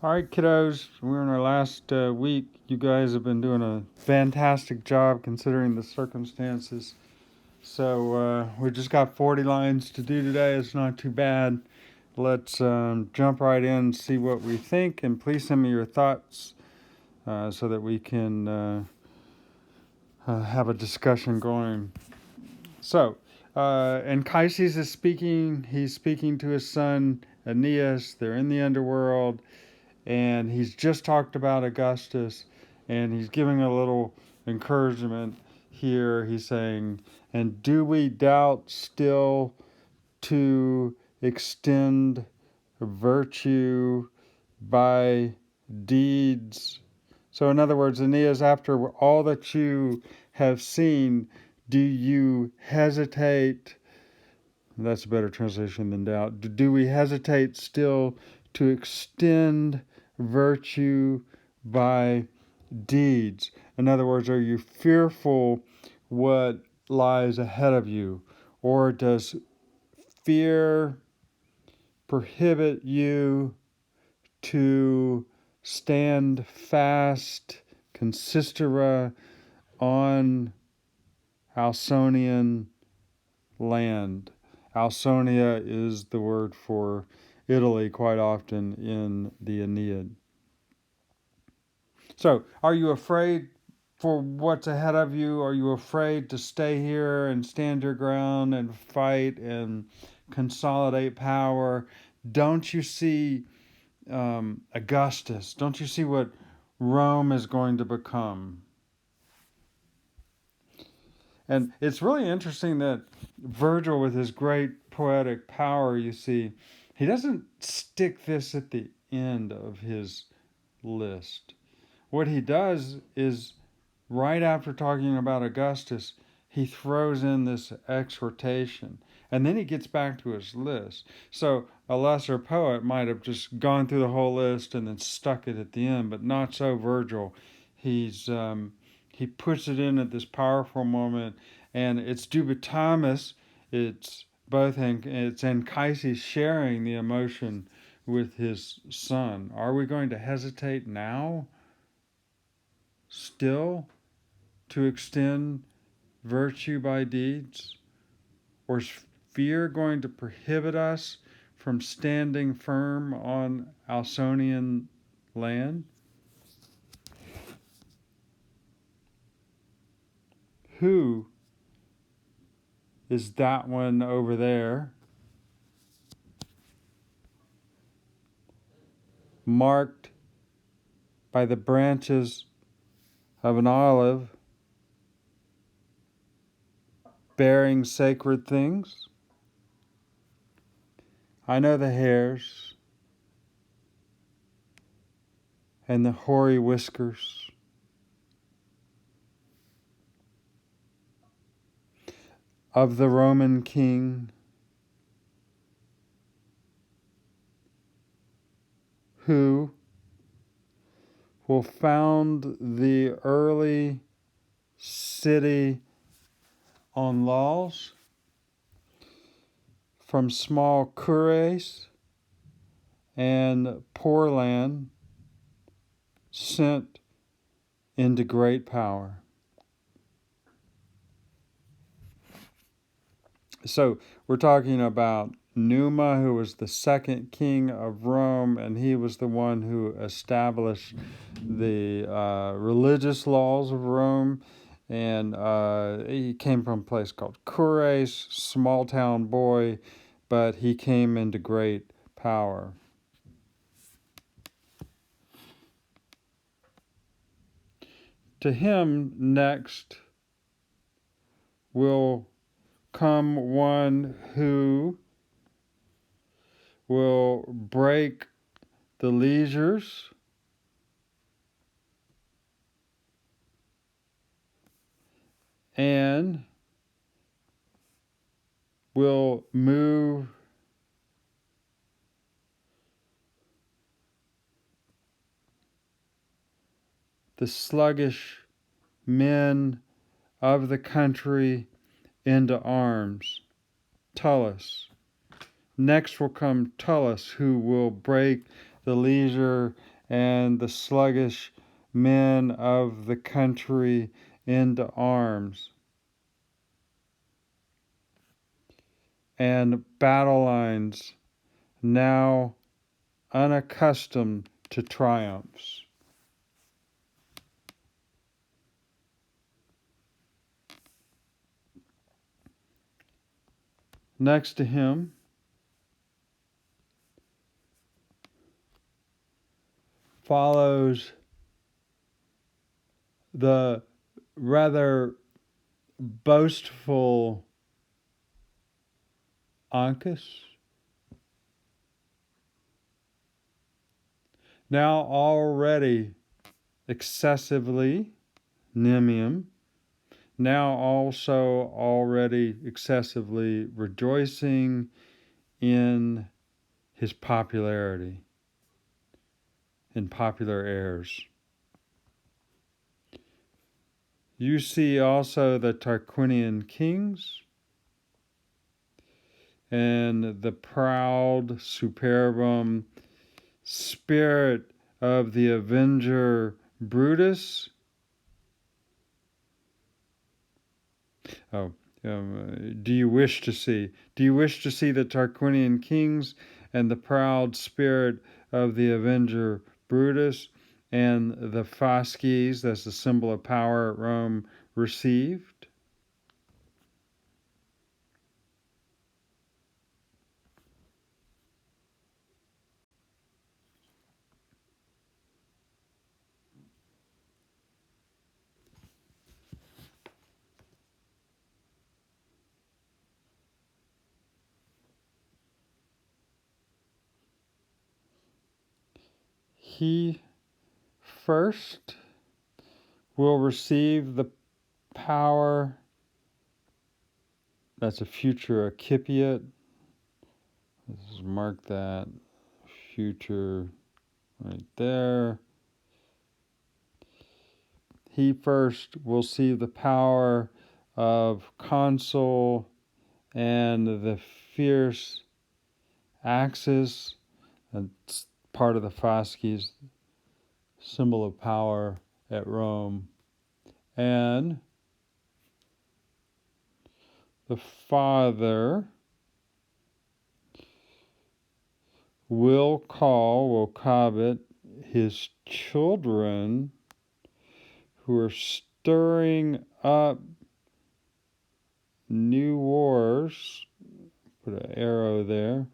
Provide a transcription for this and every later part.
All right, kiddos, we're in our last week. You guys have been doing a fantastic job considering the circumstances. So we just got 40 lines to do today. It's not too bad. Let's jump right in and see what we think. And please send me your thoughts so that we can have a discussion going. So, Anchises is speaking. He's speaking to his son Aeneas. They're in the underworld. And he's just talked about Augustus, and he's giving a little encouragement here. He's saying, and do we doubt still to extend virtue by deeds? So, in other words, Aeneas, after all that you have seen, do you hesitate? That's a better translation than doubt. Do we hesitate still to extend virtue by deeds? In other words, are you fearful what lies ahead of you? Or does fear prohibit you to stand fast, consistera, on Ausonian land? Ausonia is the word for Italy quite often in the Aeneid. So, are you afraid for what's ahead of you? Are you afraid to stay here and stand your ground and fight and consolidate power? Don't you see Augustus? Don't you see what Rome is going to become? And it's really interesting that Virgil, with his great poetic power, you see, he doesn't stick this at the end of his list. What he does is, right after talking about Augustus, he throws in this exhortation. And then he gets back to his list. So a lesser poet might have just gone through the whole list and then stuck it at the end, but not so Virgil. He puts it in at this powerful moment, and it's Dubitamus. It's it's Anchises sharing the emotion with his son. Are we going to hesitate now, still, to extend virtue by deeds? Or is fear going to prohibit us from standing firm on Ausonian land? Who is that one over there, marked by the branches of an olive, bearing sacred things? I know the hairs and the hoary whiskers. Of the Roman king who will found the early city on laws, from small cures and poor land sent into great power. So we're talking about Numa, who was the second king of Rome, and he was the one who established the religious laws of Rome. And he came from a place called Cures, small town boy, but he came into great power. To him next will come one who will break the leisures and will move the sluggish men of the country into arms. Tullus. Next will come Tullus, who will break the leisure and the sluggish men of the country into arms, and battle lines now unaccustomed to triumphs. Next to him, follows the rather boastful Ancus, now already excessively Nimium, now also already excessively rejoicing in his popularity, in popular airs. You see also the Tarquinian kings and the proud superbum spirit of the avenger Brutus. Do you wish to see? Do you wish to see the Tarquinian kings and the proud spirit of the avenger Brutus and the fasces, that's the symbol of power at Rome, received? He first will receive the power, that's a future occipiate. Let's mark that future right there. He first will see the power of consul and the fierce axis, that's part of the fasces, symbol of power at Rome, and the father will covet his children who are stirring up new wars. Put an arrow there.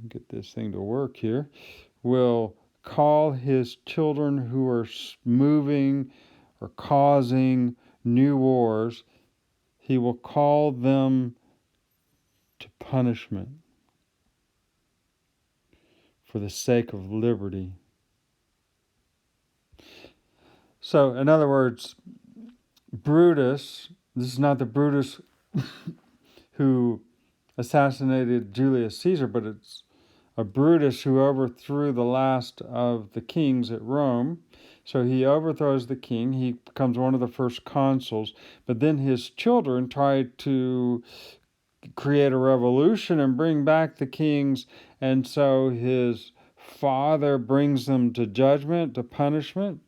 Get this thing to work here. Will call his children who are moving or causing new wars, he will call them to punishment for the sake of liberty. So, in other words, Brutus, this is not the Brutus who assassinated Julius Caesar, but it's a Brutus who overthrew the last of the kings at Rome. So he overthrows the king, he becomes one of the first consuls, but then his children try to create a revolution and bring back the kings, and so his father brings them to judgment, to punishment,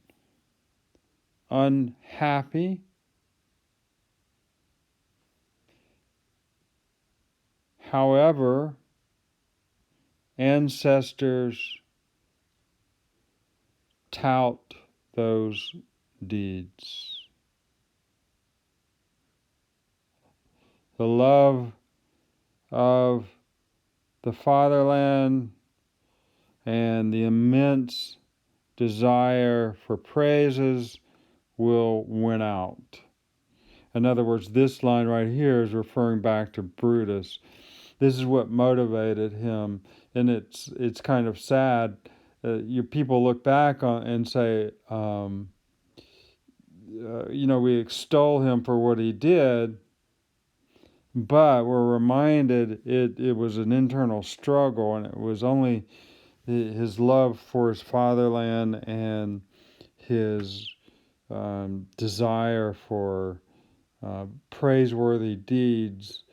unhappy. However, ancestors tout those deeds. The love of the fatherland and the immense desire for praises will win out. In other words, this line right here is referring back to Brutus. This is what motivated him, and it's kind of sad. People look back on and say, we extol him for what he did, but we're reminded it was an internal struggle, and it was only his love for his fatherland and his desire for praiseworthy deeds.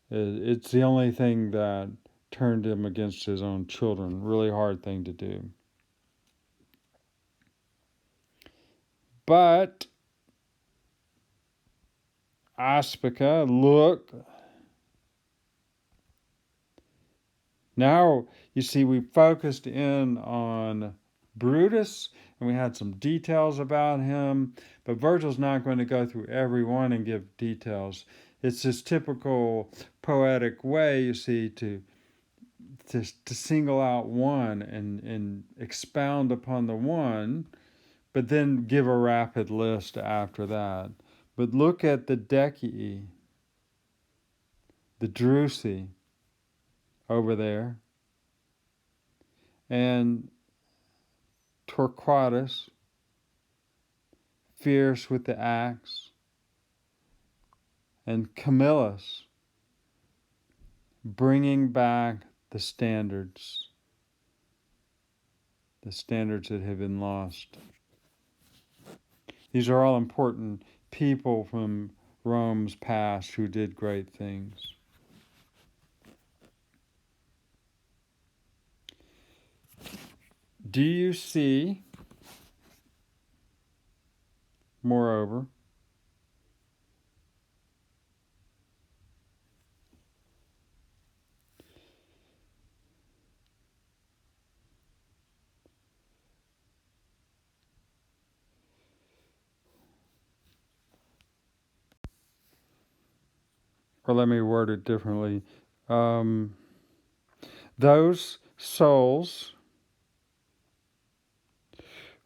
It's the only thing that turned him against his own children. Really hard thing to do. But Aspica, look. Now, you see, we focused in on Brutus and we had some details about him, but Virgil's not going to go through every one and give details. It's this typical poetic way, you see, to single out one and expound upon the one, but then give a rapid list after that. But look at the Decii, the Drusi over there, and Torquatus, fierce with the axe, and Camillus, bringing back the standards that have been lost. These are all important people from Rome's past who did great things. Do you see, moreover, or let me word it differently, those souls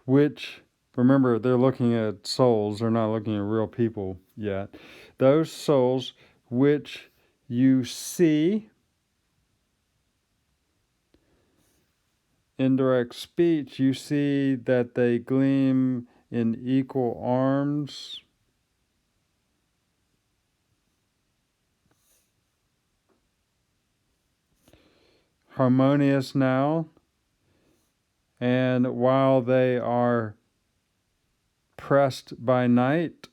which, remember, they're looking at souls, they're not looking at real people yet. Those souls which you see, indirect speech, you see that they gleam in equal arms. Harmonious now, and while they are pressed by night,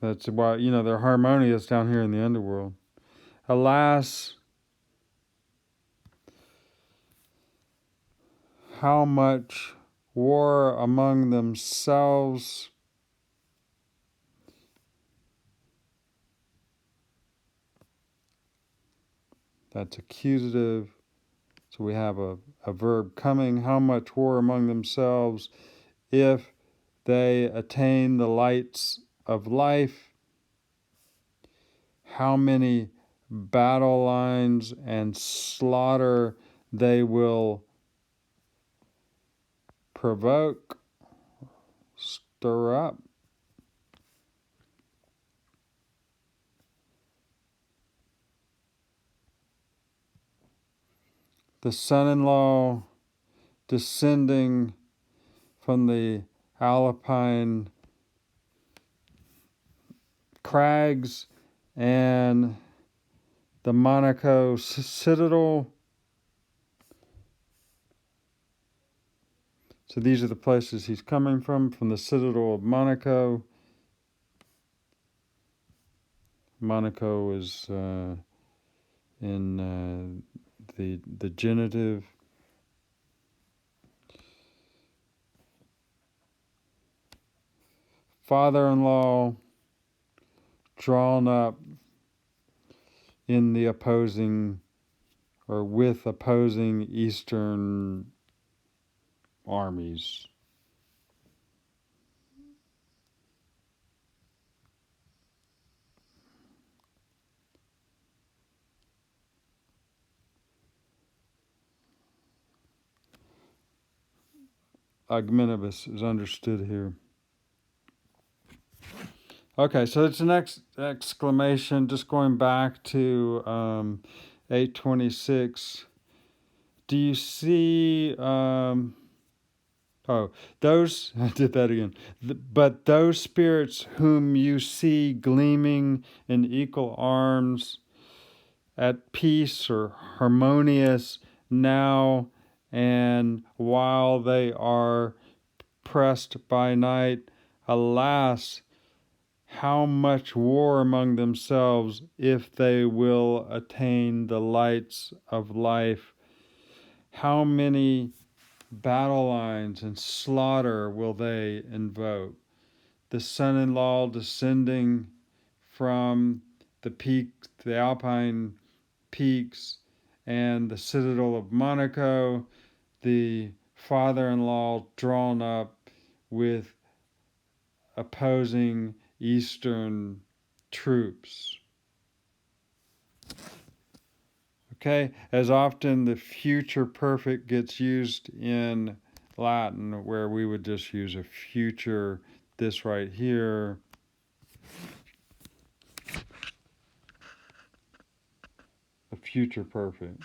that's why, they're harmonious down here in the underworld. Alas, how much war among themselves. That's accusative. So we have a verb coming. How much war among themselves if they attain the lights of life. How many battle lines and slaughter they will provoke, stir up. The son-in-law descending from the Alpine crags and the Monaco citadel. So these are the places he's coming from the citadel of Monaco. Monaco is in the genitive. Father-in-law drawn up in the opposing or with opposing Eastern armies. Agminibus is understood here. Okay, so it's the next exclamation, just going back to 826. Do you see, those, I did that again. But those spirits whom you see gleaming in equal arms, at peace or harmonious now, and while they are pressed by night, alas, how much war among themselves if they will attain the lights of life? How many battle lines and slaughter will they invoke? The son-in-law descending from the Alpine peaks and the citadel of Monaco, the father-in-law drawn up with opposing Eastern troops. Okay, as often the future perfect gets used in Latin, where we would just use a future, this right here. A future perfect.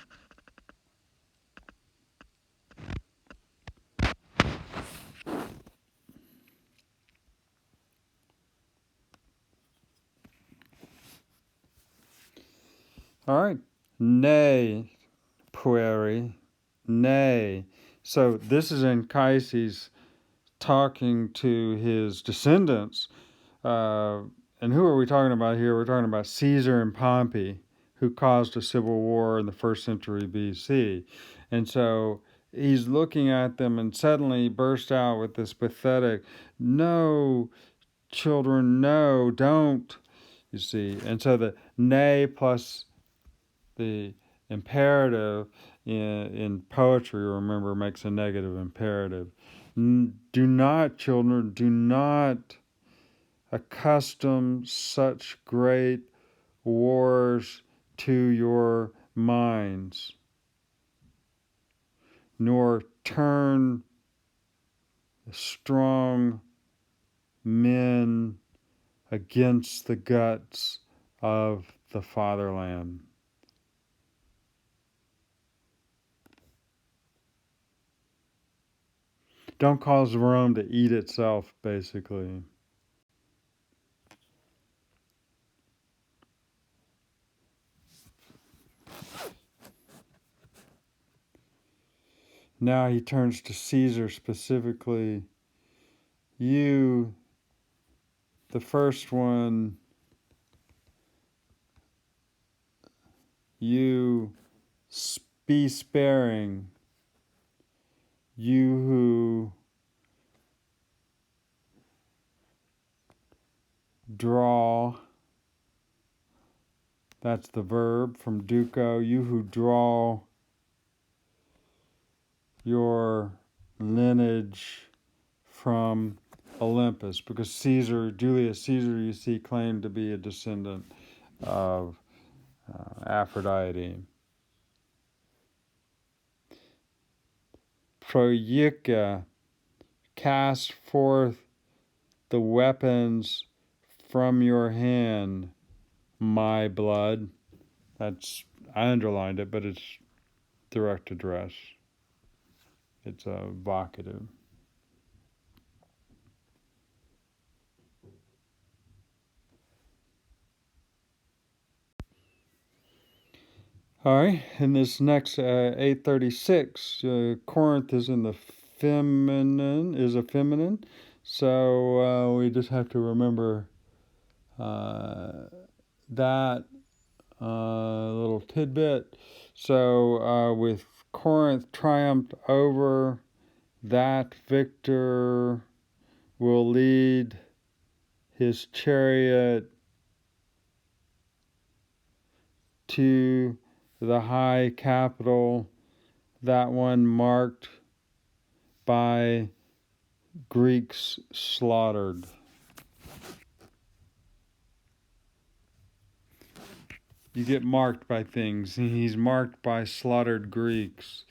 All right. Nay, pueri, nay. So this is Anchises talking to his descendants. And who are we talking about here? We're talking about Caesar and Pompey, who caused a civil war in the 1st century BC. And so he's looking at them and suddenly burst out with this pathetic, no, children, no, don't, you see. And so the nay plus the imperative in poetry, remember, makes a negative imperative. Do not, children, do not accustom such great wars to your minds, nor turn strong men against the guts of the fatherland. Don't cause Rome to eat itself, basically. Now he turns to Caesar specifically. You, the first one, you be sparing, you who draw, that's the verb from duco, you who draw your lineage from Olympus, because Julius Caesar, you see, claimed to be a descendant of Aphrodite. Proyika, cast forth the weapons from your hand, my blood. That's, I underlined it, but it's direct address. It's a vocative. All right, in this next 836, Corinth is in the feminine, is a feminine. So we just have to remember that little tidbit. So with Corinth triumphed over, that victor will lead his chariot to the high capital, that one marked by Greeks slaughtered. You get marked by things. He's marked by slaughtered Greeks.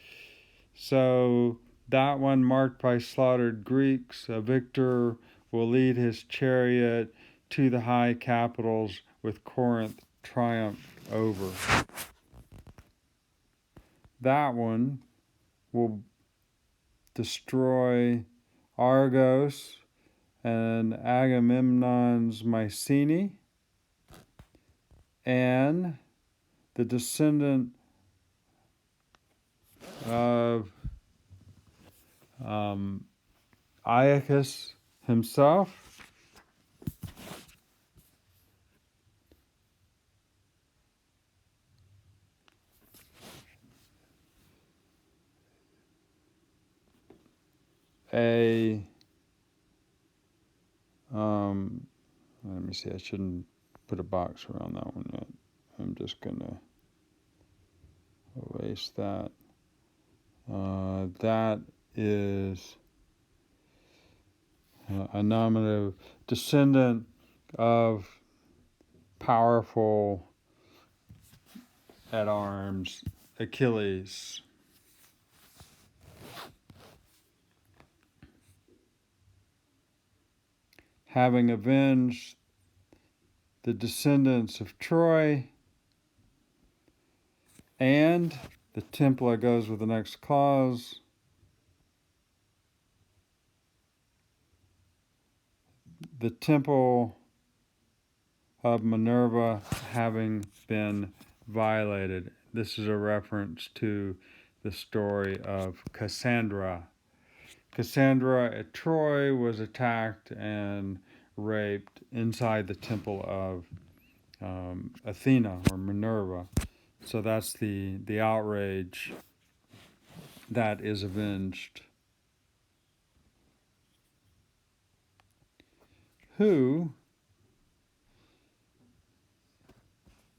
So that one marked by slaughtered Greeks, a victor will lead his chariot to the high capitals with Corinth triumphed over. That one will destroy Argos and Agamemnon's Mycenae, and the descendant of Aeacus himself a let me see, I shouldn't put a box around that one yet. I'm just gonna erase that. That is a nominative descendant of powerful at arms Achilles. Having avenged the descendants of Troy, and the Templar goes with the next clause, the temple of Minerva having been violated. This is a reference to the story of Cassandra. Cassandra at Troy was attacked and raped inside the temple of Athena or Minerva. So that's the outrage that is avenged. Who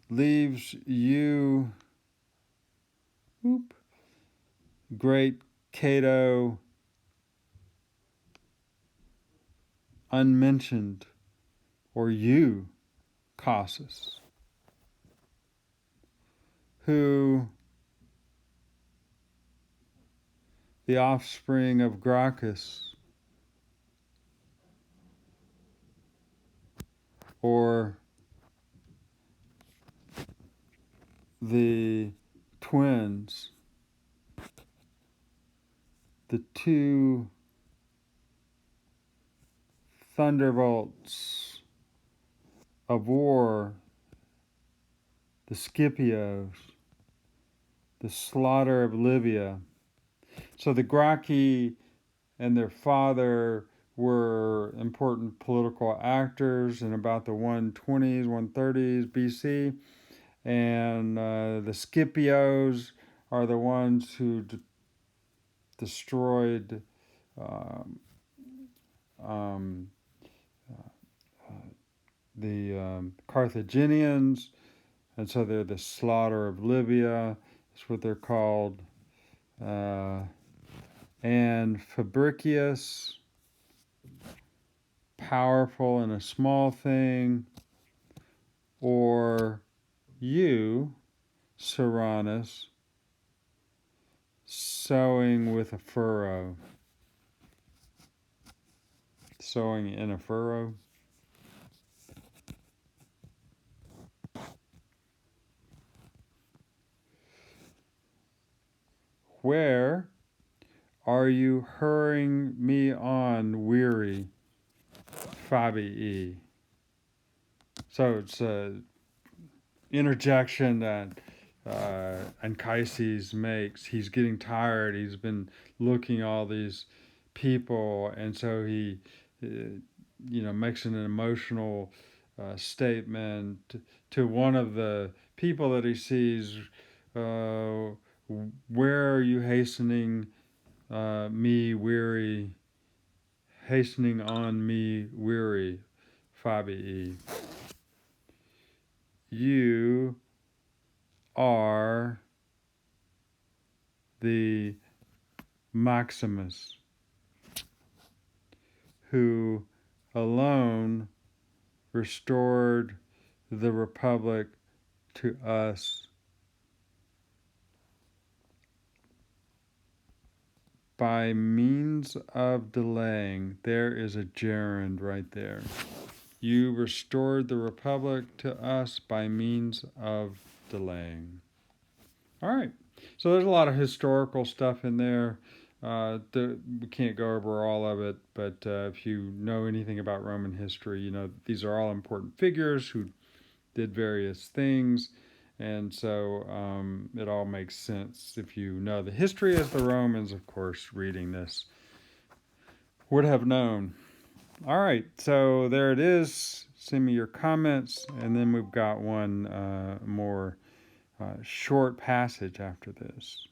leaves you, great Cato, unmentioned, or you, Cassus, who, the offspring of Gracchus, or the twins, the two thunderbolts of war, the Scipios, the slaughter of Libya. So the Gracchi and their father were important political actors in about the 120s, 130s BC. And the Scipios are the ones who destroyed the Carthaginians, and so they're the slaughter of Libya. That's what they're called. And Fabricius, powerful in a small thing, or you, Serranus, sowing with a furrow. Sowing in a furrow. Where are you hurrying me on, weary, Fabii? So it's an interjection that Anchises makes. He's getting tired. He's been looking at all these people, and so he, makes an emotional statement to one of the people that he sees. Where are you hastening me, weary? Hastening on me, weary, Fabii. You are the Maximus, who alone restored the Republic to us by means of delaying. There is a gerund right there. You restored the Republic to us by means of delaying. All right. So there's a lot of historical stuff in there. We can't go over all of it, but if you know anything about Roman history, you know these are all important figures who did various things, and so it all makes sense if you know the history as the Romans, of course, reading this would have known. All right, so there it is. Send me your comments, and then we've got one more short passage after this.